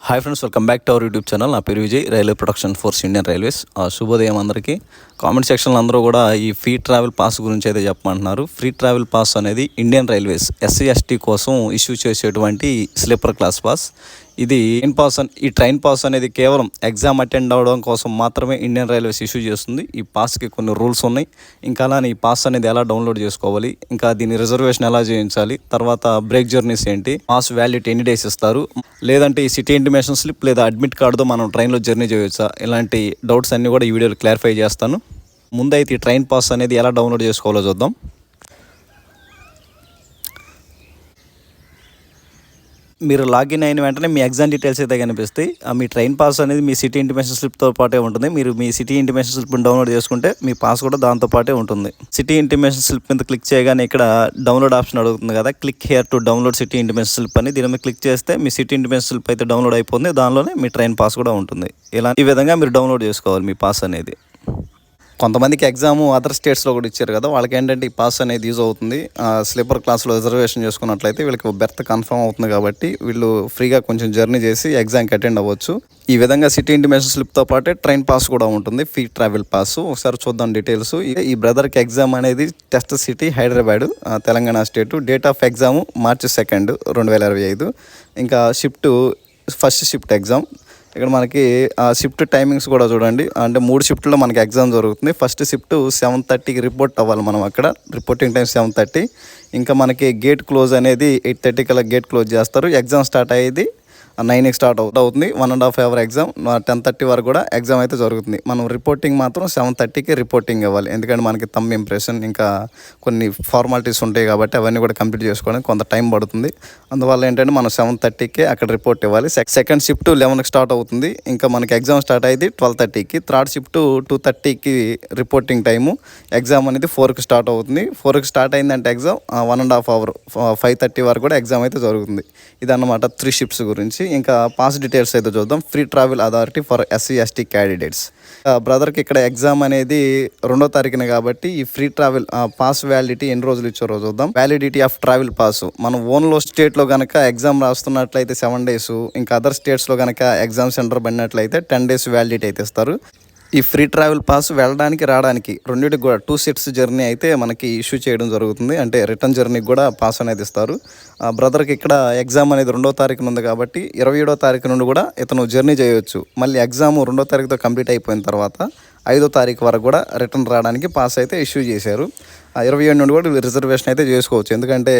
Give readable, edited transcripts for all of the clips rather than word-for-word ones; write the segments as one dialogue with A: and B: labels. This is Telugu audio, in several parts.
A: Hi friends, welcome back to our YouTube channel. నా పేరు Vijay, railway production force Indian railways. శుభోదయం అందరికీ. కామెంట్ సెక్షన్లో అందరూ కూడా ఈ ఫ్రీ ట్రావెల్ పాస్ గురించి అయితే చెప్పమంటున్నారు. ఫ్రీ ట్రావెల్ పాస్ అనేది ఇండియన్ రైల్వేస్ ఎస్సీ ఎస్టీ కోసం ఇష్యూ చేసేటువంటి స్లీపర్ క్లాస్ పాస్. ఇది ఈ ట్రైన్ పాస్ అనేది కేవలం ఎగ్జామ్ అటెండ్ అవ్వడం కోసం మాత్రమే ఇండియన్ రైల్వేస్ ఇష్యూ చేస్తుంది. ఈ పాస్కి కొన్ని రూల్స్ ఉన్నాయి. ఇంకా అలానే ఈ పాస్ అనేది ఎలా డౌన్లోడ్ చేసుకోవాలి, ఇంకా దీని రిజర్వేషన్ ఎలా చేయించాలి, తర్వాత బ్రేక్ జర్నీస్ ఏంటి, పాస్ వ్యాలిడిటీ ఎన్ని డేస్ ఇస్తారు, లేదంటే ఈ సిటీ ఇంటిమేషన్ స్లిప్ లేదా అడ్మిట్ కార్డుతో మనం ట్రైన్లో జర్నీ చేయొచ్చా, ఇలాంటి డౌట్స్ అన్నీ కూడా ఈ వీడియోలో క్లారిఫై చేస్తాను. ముందైతే ఈ ట్రైన్ పాస్ అనేది ఎలా డౌన్లోడ్ చేసుకోవాలో చూద్దాం. మీరు లాగిన్ అయిన వెంటనే మీ ఎగ్జామ్ డీటెయిల్స్ అయితే కనిపిస్తాయి. మీ ట్రైన్ పాస్ అనేది మీ సిటీ ఇంటిమేషన్ స్లిప్తో పాటే ఉంటుంది. మీరు మీ సిటీ ఇంటిమేషన్ స్లిప్ని డౌన్లోడ్ చేసుకుంటే మీ పాస్ కూడా దాంతో పాటే ఉంటుంది. సిటీ ఇంటిమేషన్ స్లిప్ మీద క్లిక్ చేయగానే ఇక్కడ డౌన్లోడ్ ఆప్షన్ అడుగుతుంది కదా, click here to download city intimation slip అని. దీని మీద క్లిక్ చేస్తే మీ సిటీ ఇంటిమేషన్ స్లిప్ అయితే డౌన్లోడ్ అయిపోతుంది. దానిలోనే మీ ట్రైన్ పాస్ కూడా ఉంటుంది. ఈ విధంగా మీరు డౌన్లోడ్ చేసుకోవాలి మీ పాస్ అనేది. కొంతమందికి ఎగ్జామ్ అదర్ స్టేట్స్లో కూడా ఇచ్చారు కదా, వాళ్ళకి ఏంటంటే ఈ పాస్ అనేది యూజ్ అవుతుంది. స్లీపర్ క్లాస్లో రిజర్వేషన్ చేసుకున్నట్లయితే వీళ్ళకి బెర్త్ కన్ఫర్మ్ అవుతుంది కాబట్టి వీళ్ళు ఫ్రీగా కొంచెం జర్నీ చేసి ఎగ్జామ్కి అటెండ్ అవ్వచ్చు. ఈ విధంగా సిటీ ఇంటిమేషన్ స్లిప్తో పాటే ట్రైన్ పాస్ కూడా ఉంటుంది, ఫ్రీ ట్రావెల్ పాస్. ఒకసారి చూద్దాం డీటెయిల్స్. ఈ బ్రదర్కి ఎగ్జామ్ అనేది test city Hyderabad, Telangana state. Date of exam March 2, 2025. ఇంకా ఫస్ట్ షిఫ్ట్ ఎగ్జామ్. ఇక్కడ మనకి షిఫ్ట్ టైమింగ్స్ కూడా చూడండి. అంటే 3 షిఫ్ట్లో మనకి ఎగ్జామ్ జరుగుతుంది. ఫస్ట్ షిఫ్ట్ 7:30కి రిపోర్ట్ అవ్వాలి మనం అక్కడ. Reporting time 7:30. ఇంకా మనకి గేట్ క్లోజ్ అనేది 8:30 కల్లా గేట్ క్లోజ్ చేస్తారు. ఎగ్జామ్ స్టార్ట్ అయ్యేది 9కి స్టార్ట్ అవుతుంది. 1.5 hour ఎగ్జామ్. 10:30 వరకు కూడా ఎగ్జామ్ అయితే జరుగుతుంది. మనం రిపోర్టింగ్ మాత్రం 7:30కి రిపోర్టింగ్ ఇవ్వాలి. ఎందుకంటే మనకి థంబ్ ఇంప్రెషన్ ఇంకా కొన్ని ఫార్మాలిటీస్ ఉంటాయి కాబట్టి అవన్నీ కూడా కంప్లీట్ చేసుకోవడానికి కొంత టైం పడుతుంది. అందువల్ల ఏంటంటే మనం 7:30కి అక్కడ రిపోర్ట్ ఇవ్వాలి. సెకండ్ షిఫ్ట్ 11కి స్టార్ట్ అవుతుంది. ఇంకా మనకి ఎగ్జామ్ స్టార్ట్ అయ్యేది 12:30కి. థర్డ్ షిఫ్ట్ 2:30కి రిపోర్టింగ్ టైము. ఎగ్జామ్ అనేది 4కి స్టార్ట్ అవుతుంది. 4కి స్టార్ట్ అయిందంటే ఎగ్జామ్ 1.5 hour 5:30 వరకు కూడా ఎగ్జామ్ అయితే జరుగుతుంది. ఇదన్నమాట 3 షిఫ్ట్స్ గురించి. ఇంకా పాస్ డీటెయిల్స్ అయితే చూద్దాం. Free travel authority for SC ST candidates. బ్రదర్కి ఇక్కడ ఎగ్జామ్ అనేది 2వ తారీఖున కాబట్టి ఈ ఫ్రీ ట్రావెల్ పాస్ వ్యాలిడిటీ ఎన్ని రోజులు ఇచ్చారో చూద్దాం. వ్యాలిడిటీ ఆఫ్ ట్రావెల్ పాస్ మన ఓన్లో స్టేట్లో కనుక ఎగ్జామ్ రాస్తున్నట్లయితే 7 days, ఇంకా అదర్ స్టేట్స్లో కనుక ఎగ్జామ్ సెంటర్ పడినట్లయితే 10 days వ్యాలిడిటీ అయితే ఇస్తారు. ఈ ఫ్రీ ట్రావెల్ పాస్ వెళ్ళడానికి రావడానికి రెండింటికి కూడా 2 sets జర్నీ అయితే మనకి ఇష్యూ చేయడం జరుగుతుంది. అంటే రిటర్న్ జర్నీకి కూడా పాస్ అనేది ఇస్తారు. బ్రదర్కి ఇక్కడ ఎగ్జామ్ అనేది 2వ తారీఖున ఉంది కాబట్టి 27వ తారీఖు నుండి కూడా ఇతను జర్నీ చేయవచ్చు. మళ్ళీ ఎగ్జామ్ 2వ తారీఖుతో కంప్లీట్ అయిపోయిన తర్వాత 5వ తారీఖు వరకు కూడా రిటర్న్ రావడానికి పాస్ అయితే ఇష్యూ చేశారు. 27 నుండి కూడా రిజర్వేషన్ అయితే చేసుకోవచ్చు. ఎందుకంటే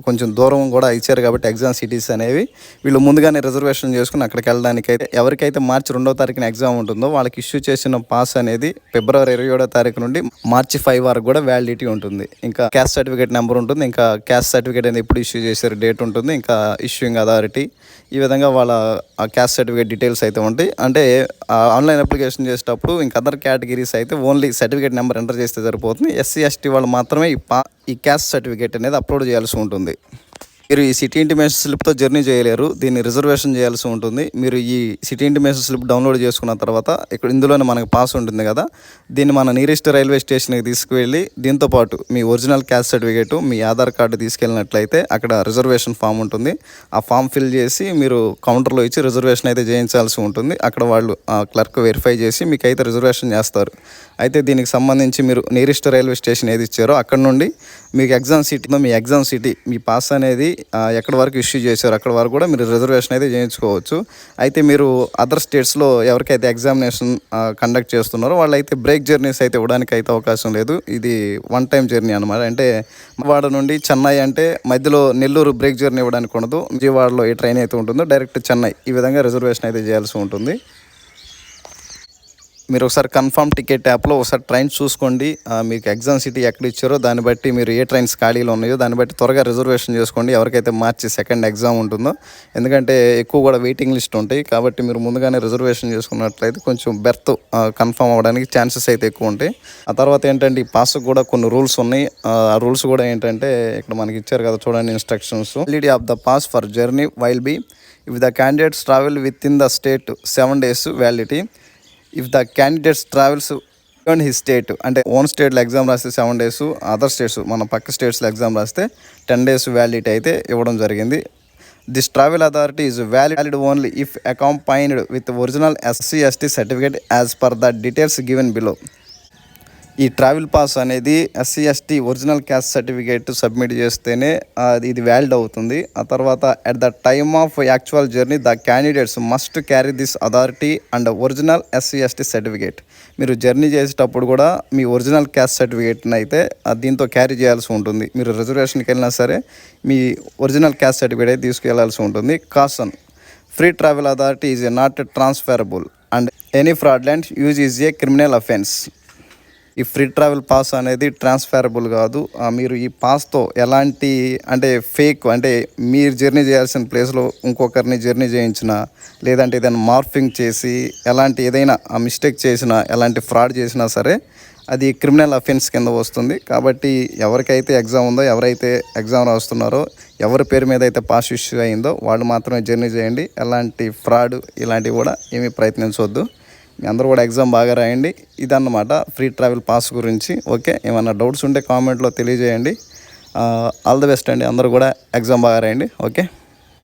A: కొంచెం దూరం కూడా ఇచ్చారు కాబట్టి ఎగ్జామ్ సిటీస్ అనేవి వీళ్ళు ముందుగానే రిజర్వేషన్ చేసుకుని అక్కడికి వెళ్ళడానికి అయితే ఎవరికైతే March 2వ తారీఖున ఎగ్జామ్ ఉంటుందో వాళ్ళకి ఇష్యూ చేసిన పాస్ అనేది February 27వ తారీఖు నుండి March 5 వరకు కూడా వ్యాలిడిటీ ఉంటుంది. ఇంకా క్యాస్ట్ సర్టిఫికేట్ నెంబర్ ఉంటుంది. ఇంకా క్యాస్ట్ సర్టిఫికేట్ అనేది ఎప్పుడు ఇష్యూ చేశారు డేట్ ఉంటుంది. ఇంకా ఇష్యూయింగ్ అథారిటీ, ఈ విధంగా వాళ్ళ క్యాస్ట్ సర్టిఫికేట్ డీటెయిల్స్ అయితే ఉంటాయి. అంటే ఆన్లైన్ అప్లికేషన్ చేసేటప్పుడు ఇంకా అదర్ కేటగిరీస్ అయితే ఓన్లీ సర్టిఫికేట్ నెంబర్ ఎంటర్ చేస్తే సరిపోతుంది. ఎస్సీ ఎస్టీ వాళ్ళు మాత్రమే ఈ క్యాస్ట్ సర్టిఫికేట్ అనేది అప్లోడ్ చేయాల్సి ఉంటుంది. మీరు ఈ సిటీ ఇంటిమేషన్ స్లిప్తో జర్నీ చేయలేరు, దీన్ని రిజర్వేషన్ చేయాల్సి ఉంటుంది. మీరు ఈ సిటీ ఇంటిమేషన్ స్లిప్ డౌన్లోడ్ చేసుకున్న తర్వాత ఇందులోనే మనకు పాస్ ఉంటుంది కదా, దీన్ని మన నియరెస్ట్ రైల్వే స్టేషన్కి తీసుకువెళ్ళి దీంతోపాటు మీ ఒరిజినల్ క్యాస్ట్ సర్టిఫికేటు, మీ ఆధార్ కార్డు తీసుకెళ్ళినట్లయితే అక్కడ రిజర్వేషన్ ఫామ్ ఉంటుంది. ఆ ఫామ్ ఫిల్ చేసి మీరు కౌంటర్లో ఇచ్చి రిజర్వేషన్ అయితే చేయించాల్సి ఉంటుంది. అక్కడ వాళ్ళు క్లర్క్ వెరిఫై చేసి మీకు అయితే రిజర్వేషన్ చేస్తారు. అయితే దీనికి సంబంధించి మీరు నియరెస్ట్ రైల్వే స్టేషన్ ఏది ఇచ్చారో అక్కడ నుండి మీకు మీ ఎగ్జామ్ సిటీ మీ పాస్ అనేది ఎక్కడి వరకు ఇష్యూ చేశారో అక్కడ వరకు కూడా మీరు రిజర్వేషన్ అయితే చేయించుకోవచ్చు. అయితే మీరు అదర్ స్టేట్స్లో ఎవరికైతే ఎగ్జామినేషన్ కండక్ట్ చేస్తున్నారో వాళ్ళైతే బ్రేక్ జర్నీస్ అయితే ఇవ్వడానికి అయితే అవకాశం లేదు. ఇది 1 time జర్నీ అనమాట. అంటే విజయవాడ నుండి చెన్నై అంటే మధ్యలో నెల్లూరు బ్రేక్ జర్నీ ఇవ్వడానికి ఉండదు. విజయవాడలో ఏ ట్రైన్ అయితే ఉంటుందో డైరెక్ట్ చెన్నై, ఈ విధంగా రిజర్వేషన్ అయితే చేయాల్సి ఉంటుంది. మీరు ఒకసారి కన్ఫర్మ్ టికెట్ యాప్లో ఒకసారి ట్రైన్ చూసుకోండి. మీకు ఎగ్జామ్ సిటీ ఎక్కడ ఇచ్చారో దాన్ని బట్టి మీరు ఏ ట్రైన్స్ ఖాళీలో ఉన్నాయో దాన్ని బట్టి త్వరగా రిజర్వేషన్ చేసుకోండి ఎవరికైతే March 2 ఎగ్జామ్ ఉంటుందో. ఎందుకంటే ఎక్కువ కూడా వెయిటింగ్ లిస్ట్ ఉంటాయి కాబట్టి మీరు ముందుగానే రిజర్వేషన్ చేసుకున్నట్లయితే కొంచెం బెర్త్ కన్ఫర్మ్ అవ్వడానికి ఛాన్సెస్ అయితే ఎక్కువ ఉంటాయి. ఆ తర్వాత ఏంటంటే ఈ పాస్కి కూడా కొన్ని రూల్స్ ఉన్నాయి. ఆ రూల్స్ కూడా ఏంటంటే ఇక్కడ మనకి ఇచ్చారు కదా చూడండి, instructions. Validity of the pass for journey will be if the candidates travel with in the state 7 days validity. If the candidates travels beyond his state, అంటే ఓన్ స్టేట్లో ఎగ్జామ్ రాస్తే 7 days, అదర్ స్టేట్స్ మన పక్క స్టేట్స్లో ఎగ్జామ్ రాస్తే 10 days వ్యాలిడిటీ అయితే ఇవ్వడం జరిగింది. This travel authority is valid only if accompanied with original SC/ST certificate as per the details given below. ఈ ట్రావెల్ పాస్ అనేది SC/ST original caste certificate submit చేస్తేనే ఇది వ్యాలిడ్ అవుతుంది. ఆ తర్వాత at the time of actual journey the candidates must carry this authority and original SC/ST certificate. మీరు జర్నీ చేసేటప్పుడు కూడా మీ ఒరిజినల్ క్యాస్ట్ సర్టిఫికేట్ని అయితే దీంతో క్యారీ చేయాల్సి ఉంటుంది. మీరు రిజర్వేషన్కి వెళ్ళినా సరే మీ ఒరిజినల్ క్యాస్ట్ సర్టిఫికేట్ అయితే తీసుకెళ్లాల్సి ఉంటుంది. Casson free travel authority is not transferable and any fraudulent use is a criminal offence. ఈ ఫ్రీ ట్రావెల్ పాస్ అనేది ట్రాన్స్ఫరబుల్ కాదు. మీరు ఈ పాస్తో ఎలాంటి అంటే ఫేక్ అంటే మీరు జర్నీ చేయాల్సిన ప్లేస్లో ఇంకొకరిని జర్నీ చేయించిన, లేదంటే ఏదైనా మార్ఫింగ్ చేసి ఎలాంటి ఏదైనా మిస్టేక్ చేసినా, ఎలాంటి ఫ్రాడ్ చేసినా సరే అది క్రిమినల్ అఫెన్స్ కింద వస్తుంది. కాబట్టి ఎవరికైతే ఎగ్జామ్ ఉందో, ఎవరైతే ఎగ్జామ్ రాస్తున్నారో, ఎవరి పేరు మీద అయితే పాస్ ఇష్యూ అయిందో వాళ్ళు మాత్రమే జర్నీ చేయండి. ఎలాంటి ఫ్రాడ్ ఇలాంటివి కూడా ఏమీ ప్రయత్నించవద్దు. మీ అందరూ కూడా ఎగ్జామ్ బాగా రాయండి. ఇదన్నమాట ఫ్రీ ట్రావెల్ పాస్ గురించి. ఓకే, ఏమన్నా డౌట్స్ ఉంటే కామెంట్లో తెలియజేయండి. ఆల్ ది బెస్ట్ అండి. అందరూ కూడా ఎగ్జామ్ బాగా రాయండి. ఓకే.